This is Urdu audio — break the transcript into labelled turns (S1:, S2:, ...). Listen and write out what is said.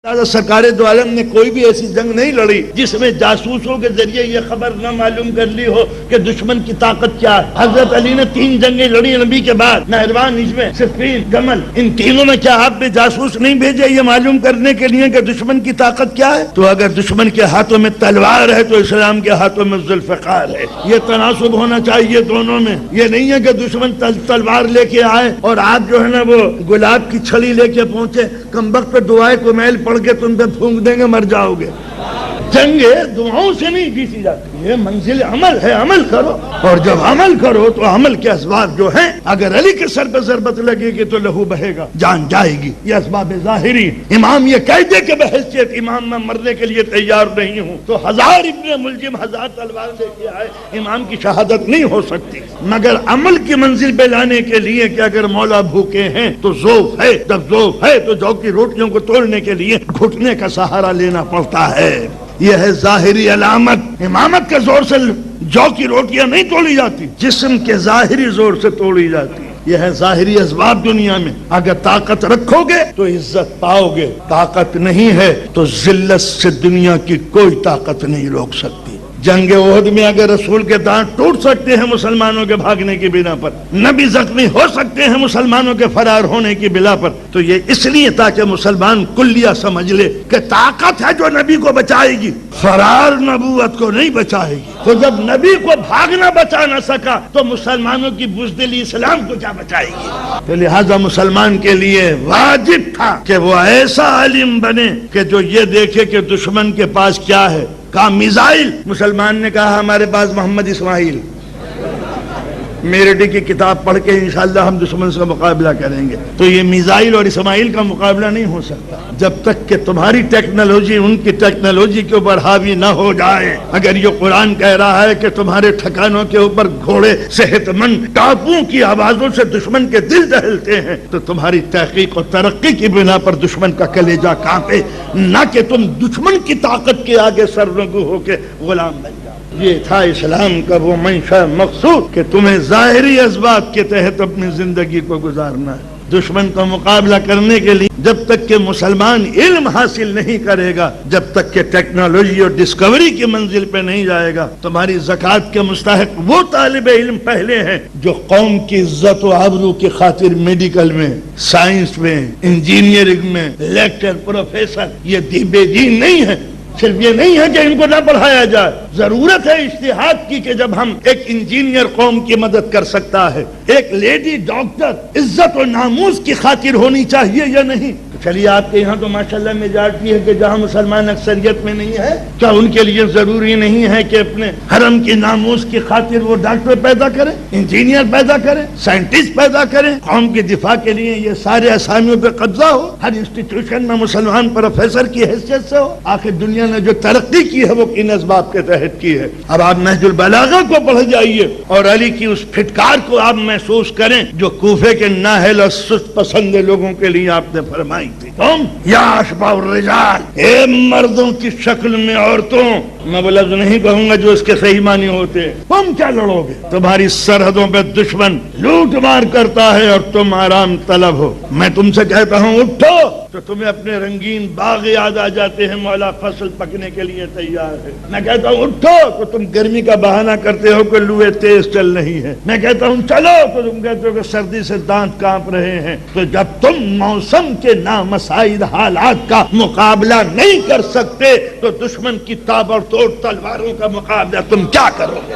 S1: سرکار دو عالم نے کوئی بھی ایسی جنگ نہیں لڑی جس میں جاسوسوں کے ذریعے یہ خبر نہ معلوم کر لی ہو کہ دشمن کی طاقت کیا ہے۔ حضرت علی نے 3 جنگیں لڑی نبی کے بعد، نہروان، ہجویں، صفین، جمل۔ ان تینوں میں کیا آپ نے جاسوس نہیں بھیجے یہ معلوم کرنے کے لیے کہ دشمن کی طاقت کیا ہے؟ تو اگر دشمن کے ہاتھوں میں تلوار ہے تو اسلام کے ہاتھوں میں ذوالفقار ہے۔ یہ تناسب ہونا چاہیے دونوں میں۔ یہ نہیں ہے کہ دشمن تلوار لے کے آئے اور آپ جو ہے نا وہ گلاب کی چھڑی لے کے پہنچے، کمبخت پہ دعائے کو میل پڑھ کے تم پہ پھونک دیں گے، مر جاؤ گے۔ جنگیں دعاؤں سے نہیں جیتی جاتی، یہ منزل عمل ہے، عمل کرو۔ اور جب عمل کرو تو عمل کے اسباب جو ہیں، اگر علی کے سر پہ ضربت لگے گی تو لہو بہے گا، جان جائے گی، یہ اسباب ظاہری۔ امام یہ کہہ دے کہ بحیثیت امام میں مرنے کے لیے تیار نہیں ہوں تو 1000 ابن ملجم 1000 تلوار لے کے آئے، امام کی شہادت نہیں ہو سکتی مگر عمل کی منزل پہ لانے کے لیے کہ اگر مولا بھوکے ہیں تو ذوف ہے، جب ذوف ہے تو جو کی روٹیوں کو توڑنے کے لیے گھٹنے کا سہارا لینا پڑتا ہے۔ یہ ہے ظاہری علامت۔ امامت کے زور سے جو کی روٹیاں نہیں توڑی جاتی، جسم کے ظاہری زور سے توڑی جاتی۔ یہ ہے ظاہری اسباب دنیا میں۔ اگر طاقت رکھو گے تو عزت پاؤ گے، طاقت نہیں ہے تو ذلت سے دنیا کی کوئی طاقت نہیں روک سکتی۔ جنگ احد میں اگر رسول کے دانت ٹوٹ سکتے ہیں مسلمانوں کے بھاگنے کی بنا پر، نبی زخمی ہو سکتے ہیں مسلمانوں کے فرار ہونے کی بنا پر، تو یہ اس لیے تاکہ مسلمان کلیہ سمجھ لے کہ طاقت ہے جو نبی کو بچائے گی، فرار نبوت کو نہیں بچائے گی۔ تو جب نبی کو بھاگنا بچا نہ سکا تو مسلمانوں کی بزدلی اسلام کو کیا بچائے گی؟ تو لہذا مسلمان کے لیے واجب تھا کہ وہ ایسا عالم بنے کہ جو یہ دیکھے کہ دشمن کے پاس کیا ہے۔ کہا میزائل، مسلمان نے کہا ہمارے پاس محمد اسماعیل۔ میرٹی کی کتاب پڑھ کے انشاءاللہ ہم دشمن سے مقابلہ کریں گے۔ تو یہ میزائل اور اسماعیل کا مقابلہ نہیں ہو سکتا جب تک کہ تمہاری ٹیکنالوجی ان کی ٹیکنالوجی کے اوپر حاوی نہ ہو جائے۔ اگر یہ قرآن کہہ رہا ہے کہ تمہارے ٹھکانوں کے اوپر گھوڑے صحت مند ٹاپوں کی آوازوں سے دشمن کے دل دہلتے ہیں، تو تمہاری تحقیق و ترقی کی بنا پر دشمن کا کلیجہ کانپے، نہ کہ تم دشمن کی طاقت کے آگے سرنگو ہو کے غلام بن جاؤ۔ یہ تھا اسلام کا وہ منشا مقصود کہ تمہیں ظاہری اسباب کے تحت اپنی زندگی کو گزارنا ہے۔ دشمن کا مقابلہ کرنے کے لیے جب تک کہ مسلمان علم حاصل نہیں کرے گا، جب تک کہ ٹیکنالوجی اور ڈسکوری کی منزل پہ نہیں جائے گا، تمہاری زکوٰۃ کے مستحق وہ طالب علم پہلے ہیں جو قوم کی عزت و آبرو کی خاطر میڈیکل میں، سائنس میں، انجینئرنگ میں لیکچر پروفیسر یہ بے دین نہیں ہے۔ صرف یہ نہیں ہے کہ ان کو نہ پڑھایا جائے، ضرورت ہے اجتہاد کی کہ جب ہم ایک انجینئر قوم کی مدد کر سکتا ہے، ایک لیڈی ڈاکٹر عزت و ناموس کی خاطر ہونی چاہیے یا نہیں؟ چلیے آپ کے یہاں تو ماشاءاللہ میجارٹی ہے کہ جہاں مسلمان اکثریت میں نہیں ہے، کیا ان کے لیے ضروری نہیں ہے کہ اپنے حرم کی ناموس کی خاطر وہ ڈاکٹر پیدا کریں، انجینئر پیدا کریں، سائنٹسٹ پیدا کریں، قوم کے دفاع کے لیے یہ سارے اسامیوں پہ قبضہ ہو، ہر انسٹیٹیوشن میں مسلمان پروفیسر کی حیثیت سے ہو؟ آخر دنیا نے جو ترقی کی ہے وہ ان اسباب کے تحت کی ہے۔ اب آپ نہج البلاغہ کو پڑھ جائیے اور علی کی اس پھٹکار کو آپ محسوس کریں جو کوفے کے نااہل اور سست پسند لوگوں کے لیے آپ نے فرمائی تھی۔ تم یا اشباح الرجال، اے مردوں کی شکل میں عورتوں، میں وہ لفظ نہیں کہوں گا جو اس کے صحیح معنی ہوتے، تم کیا لڑو گے؟ تمہاری سرحدوں پہ دشمن لوٹ مار کرتا ہے اور تم آرام طلب ہو۔ میں تم سے کہتا ہوں اٹھو تو تمہیں اپنے رنگین باغ یاد آ جاتے ہیں، مولا فصل پکنے کے لیے تیار ہے۔ میں کہتا ہوں اٹھو تو تم گرمی کا بہانہ کرتے ہو کہ لوئے تیز چل رہی ہے۔ میں کہتا ہوں چلو تو تم کہتے ہو کہ سردی سے دانت کانپ رہے ہیں۔ تو جب تم موسم کے نامساعد حالات کا مقابلہ نہیں کر سکتے تو دشمن کی تابڑ توڑ تلواروں کا مقابلہ تم کیا کرو گے؟